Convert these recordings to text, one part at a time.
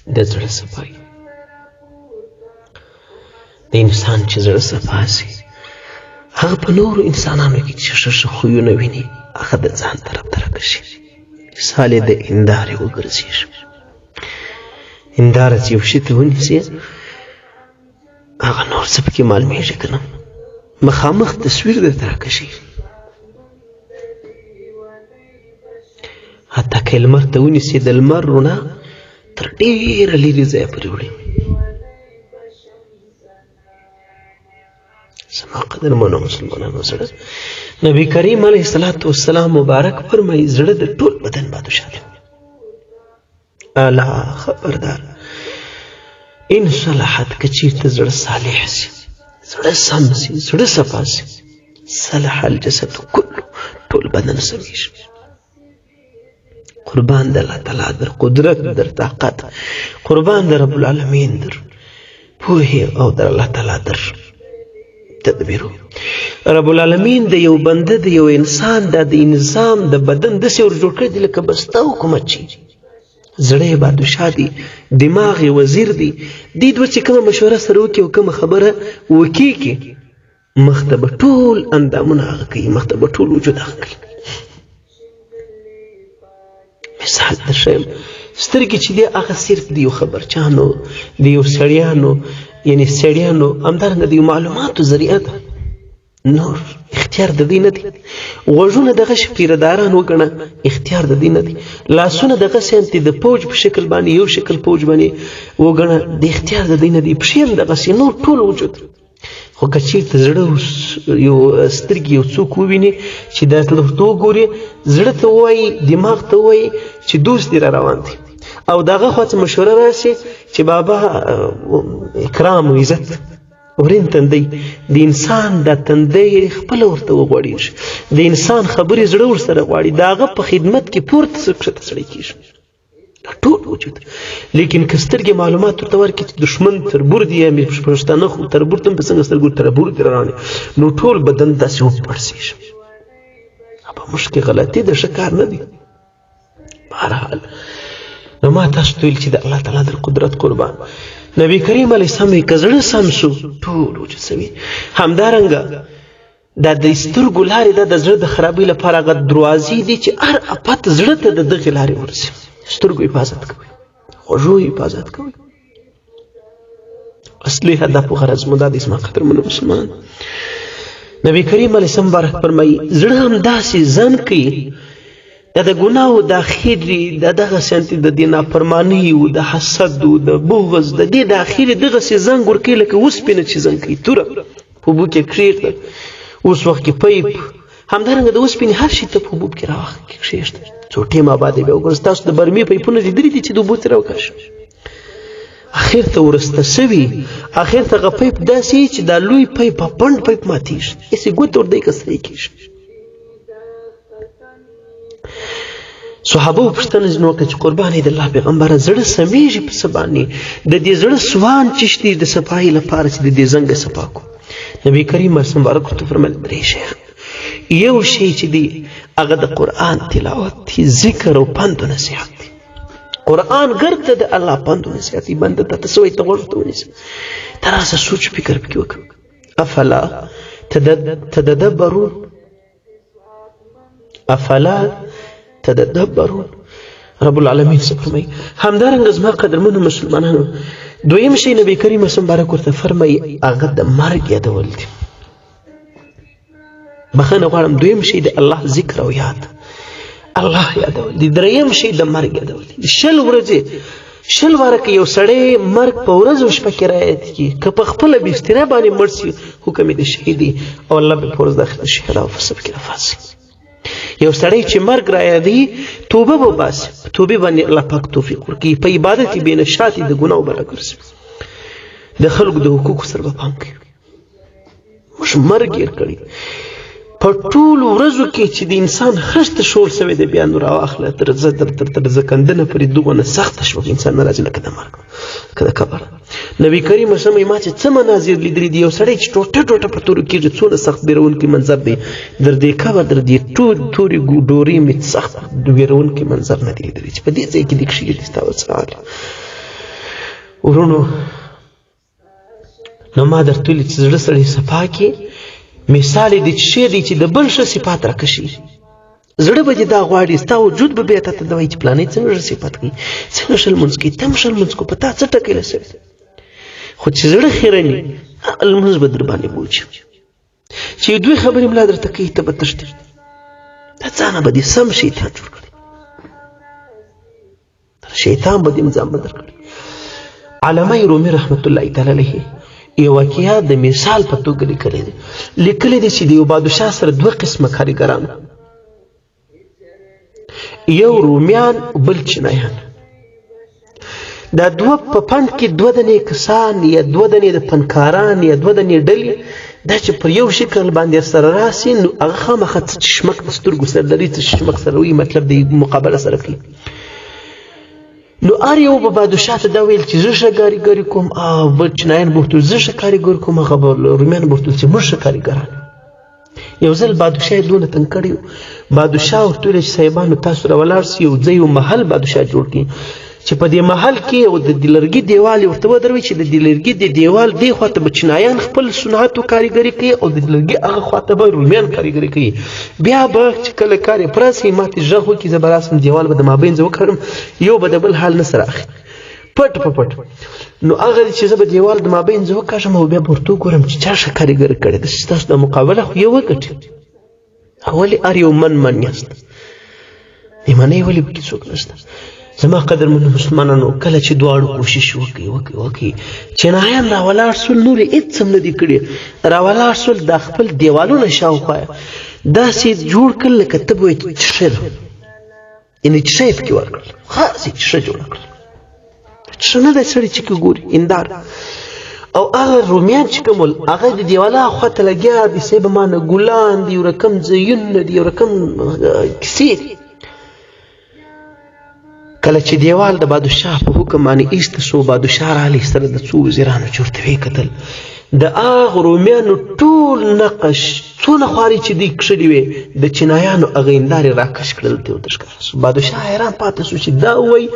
د زړه صفایي. د انسان چې زړه صفا سي هغه په نورو انسانانو کې چې ښه خویونه ویني هغه د ځان طرف ته راکشي. مثال یې د هندارې وګرځېږي. هنداره چې یو شي ته ونیسي هغه نور څه پکې معلومېږي که نه، مخامخ تصویر درته راکشي. حتی که لمر ته ونیسي د لمر رڼا تر ډېره لرې ځایه پورې وړي. زما قدرمنو مسلمانانو زړه نبی کریم علیه الصلاة والسلام مبارک فرمایي زړه د ټول بدن بادشاه دی. الا خبردار ان صلحت که چیرته زړه صالح سي، زړه سم سي، زړه صفا سي، صلح الجسد كله، ټول بدن سمېږي. قربان د الله تعالی در قدرت در طاقت، قربان د رب العالمین در پوهې او در الله تعالی در تدبیرو. رب العالمین د یو بنده د یو انسان د نظام د بدن داسې ور جوړ کړی دی لکه بسته حکومت چې زړه یې بادشاه دی، دماغ یې وزیر دی. دې دوه چې کومه مشوره سره وکړي او کومه خبره وکړي مخ ته به ټول اندامونه هغه کوي، مخ ته به ټول وجود هغه کوي. مثال درښیم سترګې چې دی هغه صرف د یو خبرچانو د یو سړیانو یعنې سړیانو همدارنګه د یو معلوماتو ذریعه ده، نور اختیار د دې نه دی. غوږونه دغه شي پیرداران وګڼه اختیار د دې نه دی. لاسونه دغه سیانتې د پوج په شکل باندې یو شکل پوج باندې وګڼه د اختیار د دې نه دی. پښې هم دغسې نور ټول وجود. خو که چېرته زړه یو سترګې یو څوک وویني چې دا ورته وګوري زړه ته ووایي دماغ ته ووایي چې دوست دې را روان دی او د هغه خوا څه مشوره راشي چې بابا اکرام و عزت ورین تندی د انسان دا تندی خپله ورته وغوړېږي. د انسان خبرې زړه ورسره غواړي، د هغه په خدمت کې پورته ښکته سړی کېږي ټول وجود. لیکن که سترګې معلومات ورته ورکړي چې دښمن تربور دی یا پښتانه خو تربور ته هم په څنګه سترګو تربور دی روانې نو ټول بدن داسې وپړسېږي. په موږ کې غلطي د ښه کار نه دی. بهرحال نو ما تاسو ته ویل چې د الله تعالی در قدرت قربان نبی کریم علیه السلام وایي که زړه سم شو ټول وجود سمي. همدارنګه دا د سترګو لارې دا د زړه د خرابۍ لپاره هغه دروازې دي چې هر افت زړه ته د دغې لارې ورسي. سترګو حفاظت کوئ، خوږو حفاظت کوئ. اصلي هدف و غرض مو دا دی زما قدرمنو مسلمانان. نبی کریم علیه السلام مبارک فرمایي زړه همداسې ځان کوي دا د ګناهو د اخرې د دغسې انتې د دې نافرمانیو د حسدو د بغض د دې د اخرې دغسې زنګ ورکوي لکه اوسپنه چې زنګ کوي توره په اوبو کې کښېږده. اوس وخت کې پیپ همدارنګه د اوسپنې هر شي ته په اوبو کې کښېږده. څو ټیمه بعد بیا وګورئ ستاسو د برمې پیپونه لیدلي دي چې د اوبو ته راوکاږي اخر ته ورسته سوي. اخر ته هغه پیپ داسې چې دا لوی پیپ پنډ پیپ ماتېږي هسې ګوته ورته که سړی کېږي. صحابه وپوښتنه ځینې وکړه چې قربان د الله پیغمبره زړه سمیږي په څه باندې د دې زړه سوان چې شته د صفایي لپاره چې د دې زنګه صفا کړو. نبی کریم مبارک ورته فرمیل درې شی. یو شی چې دی هغه د قرآن تلاوت دی، ذکر او پند و نصیحت دی. قرآن ګر ته د الله پند و نصیحت دی. بنده ته څه وایي ته غوږ ته ونیسه ته راسه سوچ فکر پکې وکړه. افلا تدبرون افلا تدبرون رب العالمین څه فرمایي. همدارنګه زما قدرمنو مسلمانانو دویم شی نبی کریم مبارک ورته فرمایي هغه د مرګ یادول دي. بخښنه غواړم دویم شی د الله ذکر او یاد الله یادول دي. دریم شی د مرګ یادول دي. 100 ورځې 100 واره که یو سړی مرګ په ورځ او شپه کې رعایت کړي که په خپله بستره باندې مړ سي حکم یې د شهیدي او الله به په ورځ د آخرت شهدا او په صف کې رافاسي. یو سړی چې مرګ رایادي توبه به باسي، توبې باندې الله پاک توفیق ورکوي، په عبادت کې بې نشاطي د ګناهو به راګرځي، د خلکو د حقوقو سره به پام کوي. موږ مرګ هېر کړی په ټولو ورځو کې چې د انسان خشته شور سوی دی بیا نو راواخله تر زکندنه پورې دومره سخته شوه انسان نه راځي لکه د مرګ لکه د قبر. نبی کریم وسلم ما چې څه مناظر لیدلي دي یو سړی چې ټوټه ټوټه په تورو کېږي څونه سخت بیرونکی منظر دی. در دې قبر در دې تورې ډورې مې سخت بیرونکی منظر نه دی لیدلی چې په دې ځای کې دې کښېږدي ستا وسلام ورونو نو ما درته ویلي چې زړه سړی صفا کړي مثال یې دی چې شی دی چې د بل ښه صفات راکشي زړه به دې دا غواړي ستا وجود به بیا تا ته وایي چې پلانی څنګه ښه صفات کوي څنګه ښه لمونځ کوي ته هم ښه لمونځ کو په تا څه ټکی رسوي خو چې زړه خیرني لمونځ به در باندې بوج چې یو دوی خبرې ملا درته کوي ته به تښتې دا ځانه به دې سم شیطان جوړ کړي شیطان به دې ځان بدل کړي علامه رومي رحمت الله تعالی علیه یو واقعه د مثال په توګه لیکلې ده لیکلې ده چې د یو بادشاه سره دوه قسمه کاریګران یو رومیان بل چینایان دا دوه په فن کې دوه دنې کسان یا دوه دنې د فنکاران یا دوه دنې ډلې دا چې پر یو شکل باندې سره راسي نو هغه خامخا څه چشمک د سترګو سره لري څه چشمک سره وي مطلب د مقابله سره کوي نو هر یو به بادشاه ته دا ویل چې زه ښه کاریګري کوم او بل چینایان به ورته زه ښه کاریګر کوم هغه به رومیان به ورته چې موږ ښه کاریګران یو ځل بادشاه یې دونه تنګ کړی بادشاه ورته ویل چې صاحبانو تاسو راولاړ سئ یو ځای یو محل بادشاه جوړ کړي چې په دې محل کې او د لرګي دیوال ورته ودروي چې د لرګي د دیوال دی خواته به چینایان خپل صنعت او کاریګري کوي او د لرګي هغه خواته به رومیان کاریګري کوي بیا به چې کله کار یې پوره سي ماته غږ وکړي زه به راسم دیوال به د مابین زه وکړم یو به د بل حال نه سره اخلي پټ په پټ نو هغه چې زه به دیوال د مابین زه وکړم او بیا به ورته وګورم چې چا ښه کاریګري کړې ده ستاسو د مقابله خو یې وګټي ولې هر یو من یاست منې ولې پکې څوک نشته زما قدرمنو مسلمانانو کله چې دواړو کوشش وکړي چینایان راولاړ سول نور یې هېڅ هم نه دي کړي راولاړ سول دا خپل دیوالونه شاوخوا داسې جوړ کړل لکه ته به وایې چې ښه ده یعنې ښه یې پکې ورکړل خاص یې ښه جوړه کړل ښه نه دی سړی چې که ګوري اندار او هغه رومیان چې کوم ول هغه د دیواله خواته لګیا دي صاحب مانه ګلان دي یو رقم ځایونه دي یو رقم کیسې دي کله چې دیوال د بادشاه په حکم باندې ایسته سو بادشاه راغلی سره د څو وزیرانو چې ورته ویې کتل د هغو رومیانو ټول نقش څونه خوارې چې دوی کښلي وې د چینایانو هغه هندارې راکش کړل ته ورته ښکاره سو بادشاه حیران پاتې سو چې دا ووایي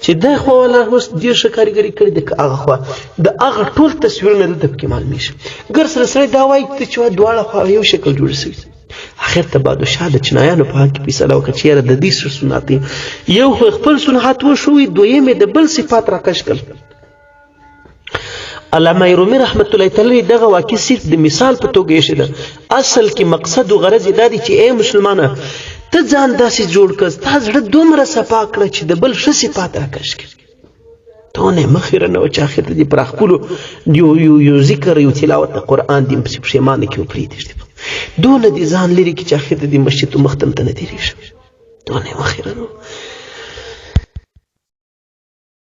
چې دی خوا والا اوس ډېر ښه کاریګري کړې ده که هغه خوا د هغه ټول تصویرونه دلته پکې معلومېږي ګر سره سړی دا وایي چې دواړه خوا یو شکل جوړ شوي اخر ته بادشاه د چینایانو په حق کې فیصله وکړه چې یاره د دې څه صنعت دی یو خو خپل صنعت وښوي دویم یې د بل صفات راکش کړل علامه رومي رحمت الله تعالی دغه واقع صرف د مثال په توګه ایښې ده اصل کې مقصد او غرض یې دا دی چې ای مسلمانه ته ځان داسې جوړ کړه ستا زړه دومره صفا کړه چې د بل ښه صفات راکش کړي ته ونه مخیره نه وه چې اخر ته دې پر خپلو یو ذکر یو تلاوت د قرآن دې پسې پښیمانه کړي وپرېږدي دونه دې ځان لرې کړي چې اخر ته دې مسجد و مختم ته نه تېرېږي دونه مخیره نه